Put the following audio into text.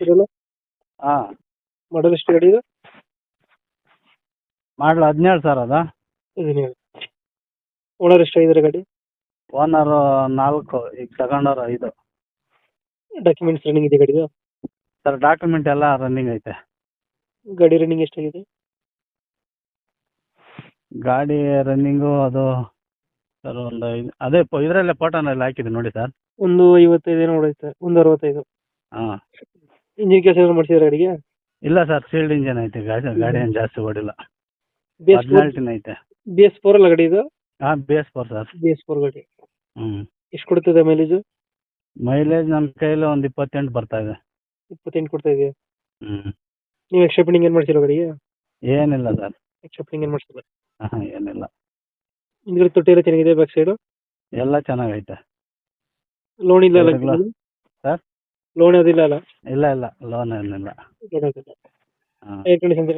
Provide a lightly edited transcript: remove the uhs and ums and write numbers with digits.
ಇರಲ್ಲ. ಹಾಂ ಮಾಡಲ್ ಎಷ್ಟು ಗಾಡಿ ಇದು? ಮಾಡಲು 17 ಸರ್ ಅದು. ಇದನ್ನ ಓನರ್ ಎಷ್ಟಾಗಿದ್ದಾರೆ ಗಾಡಿ? ಓನರು 4, ಈಗ ತಗೊಂಡವ್ರು 5. ಡಾಕ್ಯುಮೆಂಟ್ಸ್ ರನ್ನಿಂಗ್ ಇದೆ ಗಾಡಿದು? ಸರ್ ಡಾಕ್ಯುಮೆಂಟ್ ಎಲ್ಲ ರನ್ನಿಂಗ್ ಐತೆ. ಗಾಡಿ ರನ್ನಿಂಗ್ ಎಷ್ಟಾಗಿದೆ? ಗಾಡಿ ರನ್ನಿಂಗು ಅದು ಸರ್ ಒಂದು ಅದೇ ಇದರಲ್ಲೇ ಫೋಟೋನಲ್ಲಿ ಹಾಕಿದೆ ನೋಡಿ ಸರ್. ಒಂದು 55 ಏನೋ ಹೊಡೈತೆ, ಒಂದು 65. ಹಾಂ ಇಂಜಿನ್ ಕೆಲಸ ಏನಾದ್ರು ಮಾಡ್ಸಿದ್ರೆ ಗಾಡಿಗೆ? ಇಲ್ಲ ಸರ್, ಸೀಲ್ಡ್ ಇಂಜನ್ ಐತೆ. ಗಾಡಿ ಏನು ಜಾಸ್ತಿ ಓಡಿಲ್ಲ. BS4 ಪರ್ಸನಾಲಿಟಿನ ಐತೆ. BS4 ಅಲ್ಲ ಗಾಡಿ ಇದು? ಹಾಂ BS4 ಸರ್. BS4 ಗಾಡಿ. ಹ್ಞೂ ಎಷ್ಟು ಕೊಡ್ತದೆ ಮೈಲೇಜ್? ಮೈಲೇಜ್ ನನ್ನ ಕೈಲಿ ಒಂದು 28 ಬರ್ತಾ ಇದೆ. 28 ಕೊಡ್ತಾ ಇದೆಯಾ? ಹ್ಞೂ ನೀವು ಎಕ್ಸ್ಟ್ರಾ ಫಿಟ್ಟಿಂಗ್ ಏನು ಮಾಡ್ಸಿರೋ ಗಾಡಿಗೆ? ಏನಿಲ್ಲ ಸರ್. ಎಕ್ಸ್ಟ್ರಾ ಫಿಟ್ಟಿಂಗ್ ಏನು ಮಾಡ್ಸಿಲ್ಲ? ಹಾಂ ಏನಿಲ್ಲ. ಹಿಂದ್ಗಡೆ ತೊಟ್ಟಿ ಎಲ್ಲ ಚೆನ್ನಾಗಿದೆ, ಬ್ಯಾಕ್ ಸೈಡು ಎಲ್ಲ ಚೆನ್ನಾಗೈತೆ. ಲೋನ್ ಇಲ್ಲ ಅಲ್ಲ? ಸರ್ ಲೋನ್ ಅದಿಲ್ಲ ಅಲ್ಲ? ಇಲ್ಲ ಲೋನ್ ಏನಿಲ್ಲ. ಲೋನ್ ಅದಿಲ್ಲ. ಹಾಂ ಏರ್ ಕಂಡೀಷನ್